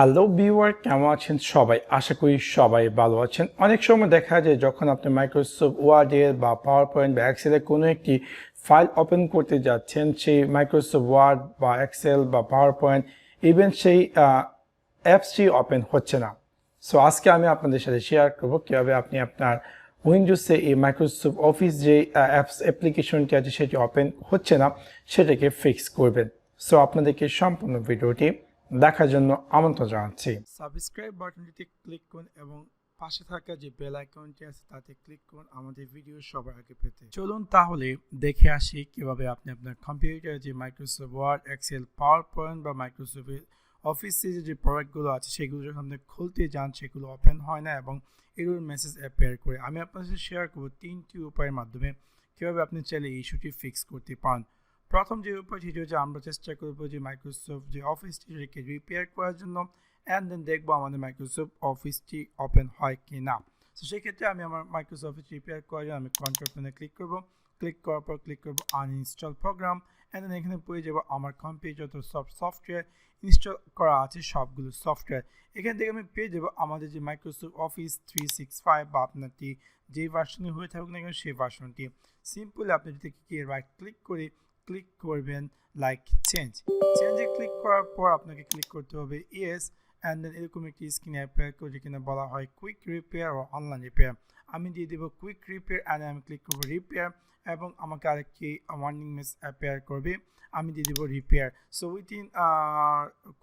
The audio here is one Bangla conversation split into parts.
হ্যালো ভিউয়ার, কেমন আছেন সবাই? আশা করি সবাই ভালো আছেন। অনেক সময় দেখা যায় যখন আপনি মাইক্রোসফট ওয়ার্ডের বা পাওয়ার পয়েন্ট বা এক্সেলের কোনো একটি ফাইল ওপেন করতে যাচ্ছেন, সেই মাইক্রোসফট ওয়ার্ড বা এক্সেল বা পাওয়ার পয়েন্ট ইভেন সেই অ্যাপসটি ওপেন হচ্ছে না। সো আজকে আমি আপনাদের সাথে শেয়ার করব কীভাবে আপনি আপনার উইন্ডোজে এই মাইক্রোসফট অফিস যে অ্যাপ্লিকেশনটি আছে সেটি ওপেন হচ্ছে না, সেটাকে ফিক্স করবেন। সো আপনাদেরকে সম্পূর্ণ ভিডিওটি দেখার জন্য আমন্ত্রণ জানাচ্ছি। সাবস্ক্রাইব বাটনটিতে ক্লিক করুন এবং পাশে থাকা যে বেল আইকনটি আছে তাতে ক্লিক করুন আমাদের ভিডিও সবার আগে পেতে। চলুন তাহলে দেখে আসি কিভাবে আপনি আপনার কম্পিউটারে যে Microsoft Word, Excel, PowerPoint বা মাইক্রোসফট অফিস সিরিজের যে প্রোডাক্টগুলো আছে সেগুলো যখন আপনি খুলতে যান সেগুলো ওপেন হয় না এবং এরর মেসেজ অ্যাপিয়ার করে। আমি আপনার সাথে শেয়ার করব তিনটি উপায়ের মাধ্যমে কিভাবে আপনি চাইলে এই ইস্যুটি ফিক্স করতে পারেন। প্রথম যে উপায় সেটি হচ্ছে আমরা চেষ্টা করবো যে মাইক্রোসফট যে অফিসটি সেটাকে রিপেয়ার করার জন্য, অ্যান্ড দেন দেখবো আমাদের মাইক্রোসফট অফিসটি ওপেন হয় কি না। তো সেক্ষেত্রে আমি আমার মাইক্রোসফট অফিস রিপেয়ার করার জন্য আমি কন্ট্রোল প্যানে ক্লিক করবো। ক্লিক করার পর ক্লিক করবো আনইনস্টল প্রোগ্রাম, অ্যান্ড দেন এখানে পেয়ে যাবো আমার কম্পিউটার যত সব সফটওয়্যার ইনস্টল করা আছে সবগুলো সফটওয়্যার। এখান থেকে আমি পেয়ে যাবো আমাদের যে মাইক্রোসফট অফিস 365 বা আপনারটি যেই ভার্সনে হয়ে থাকুক না কেন সেই ভার্সনটি। সিম্পলি আপনি যদি রাইট ক্লিক করে ক্লিক করবেন লাইক চেঞ্জে ক্লিক করার পর আপনাকে ক্লিক করতে হবে ইয়েস, অ্যান্ড দেন এরকম একটি স্ক্রিনে অ্যাপিয়ার করে যেখানে বলা হয় কুইক রিপেয়ার ও অনলাইন রিপেয়ার। আমি দিয়ে দেবো কুইক রিপেয়ার, অ্যান্ড আমি ক্লিক করবো রিপেয়ার এবং আমাকে আরেকটি ওয়ার্নিং মেসেজ অ্যাপিয়ার করবে, আমি দিয়ে দেবো রিপেয়ার। সো উইথিন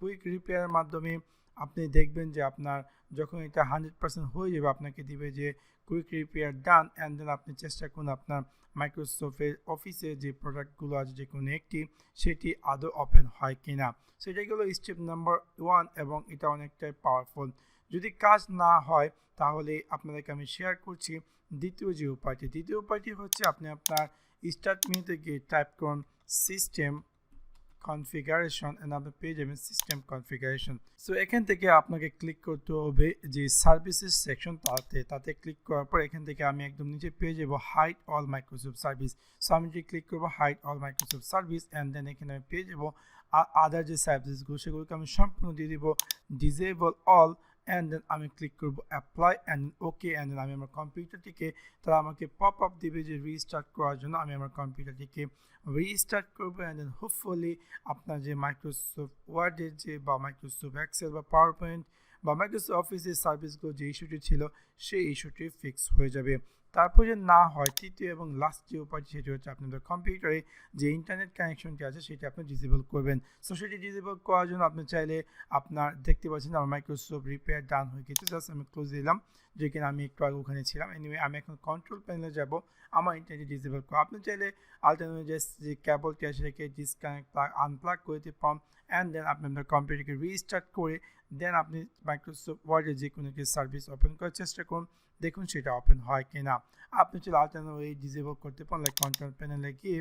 কুইক রিপেয়ারের মাধ্যমে আপনি দেখবেন যে আপনার যখন এটা 100% হয়ে যাবে আপনাকে দিবে যে quick repair done, and then আপনি চেষ্টা করুন আপনার মাইক্রোসফটের অফিসে যে প্রোডাক্টগুলো আছে যে কোনো একটি সেটি আদৌ ওপেন হয় কি না। সেটাই হলো স্টেপ নাম্বার 1 এবং এটা অনেকটাই পাওয়ারফুল। যদি কাজ না হয় তাহলে আপনাদেরকে আমি শেয়ার করছি দ্বিতীয় যে উপায়টি। দ্বিতীয় উপায়টি হচ্ছে আপনি আপনার স্টার্ট মেনুতে গিয়ে টাইপ করুন সিস্টেম কনফিগারেশন, এন্ড আপনি পেয়ে যাবেন সিস্টেম কনফিগারেশন। সো এখান থেকে আপনাকে ক্লিক করতে হবে যে সার্ভিসেস সেকশন, তাতে ক্লিক করার পর এখান থেকে আমি একদম নিচে পেয়ে যাবো hide all Microsoft service. So আমি যদি ক্লিক করবো hide all Microsoft service, and then এখানে আমি পেয়ে যাবো আদার যে সার্ভিসগুলো সেগুলোকে আমি সম্পূর্ণ দিয়ে দিব ডিসেবল অল, অ্যান্ড দেন আমি ক্লিক করবো apply and okay, and then আমি আমার কম্পিউটারটিকে তারা আমাকে পপ আপ দিবে যে রিস্টার্ট করার জন্য। আমি আমার কম্পিউটারটিকে রিস্টার্ট করবো, অ্যান্ড দেন হোপফুলি আপনার যে মাইক্রোসফট ওয়ার্ডের যে বা মাইক্রোসফট এক্সেল বা পাওয়ার পয়েন্ট বা মাইক্রোসফট অফিসের সার্ভিসগুলো যে ইস্যুটি ছিল সেই ইস্যুটি ফিক্স হয়ে যাবে। তারপর যে না হয় তৃতীয় এবং লাস্ট যে উপায়টি সেটি হচ্ছে আপনাদের কম্পিউটারে যে ইন্টারনেট কানেকশনটি আছে সেটি আপনি ডিসেবল করবেন। সো সেটি ডিসেবল করার জন্য আপনি চাইলে আপনার দেখতে পাচ্ছেন আমার মাইক্রোসফট রিপেয়ার ডান হয়ে গেছে, জাস্ট আমি ক্লোজ দিলাম যেখানে আমি একটু আগে ওখানে ছিলাম। এনিওয়ে আমি এখন কন্ট্রোল প্যানেলে যাব আমার ইন্টারনেট ডিসেবল করবো। আপনি চাইলে আলটারনেটিভ যে কেবলটি আছে সেটাকে ডিসকানেক্ট আনপ্লাগ করে দিতে পারেন, অ্যান্ড দেন আপনি আপনার কম্পিউটারকে রিস্টার্ট করে দেন আপনি মাইক্রোসফট ওয়ার্ডের যে কোনো একটি সার্ভিস ওপেন করার চেষ্টা করুন, দেখুন সেটা ওপেন হয় কি না। আপনি চাইলে আলটারনেটিভ ডিসেবল করতে পারেন লাইক কন্ট্রোল প্যানেলে গিয়ে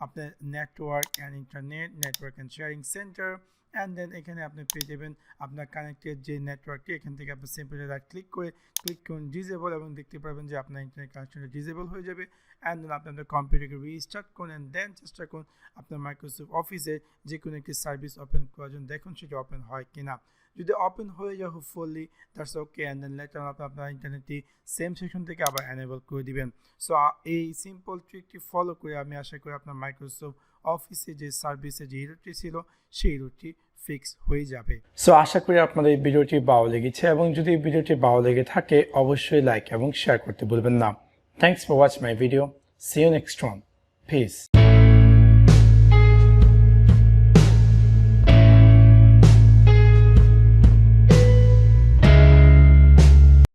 আপনার network and internet, network and sharing center, and then এখানে আপনি পেয়ে যাবেন আপনার কানেক্টেড যে নেটওয়ার্কটি। এখান থেকে আপনি সিম্পলি রাইট ক্লিক করুন ডিসেবল এবং দেখতে পারবেন যে আপনার ইন্টারনেট কানেকশনটা ডিসেবল হয়ে যাবে, অ্যান্ড দেন আপনি আপনার কম্পিউটারকে রিস্টার্ট করুন, অ্যান্ড দেন চেষ্টা করুন আপনার মাইক্রোসফট অফিসে যে কোনো একটি সার্ভিস ওপেন করার জন্য, দেখুন সেটা ওপেন হয় কিনা। যদি ওপেন হয়ে যায় hopefully that's okay, and then later আপনি আপনার ইন্টারনেটটি সেম সেকশন থেকে আবার এনেবল করে দিবেন। সো এই সিম্পল ট্রিকটি ফলো করে আমি আশা করি আপনার মাইক্রোসফট অফিসে যে সার্ভিসে যে ইরোরটি ছিল সেই ইরোরটি ফিক্স হয়ে যাবে। সো আশা করি আপনাদের এই ভিডিওটি ভালো লেগেছে, এবং যদি এই ভিডিওটি ভালো লেগে থাকে অবশ্যই লাইক এবং শেয়ার করতে ভুলবেন না। Thanks for watching my video. See you next one. Piece.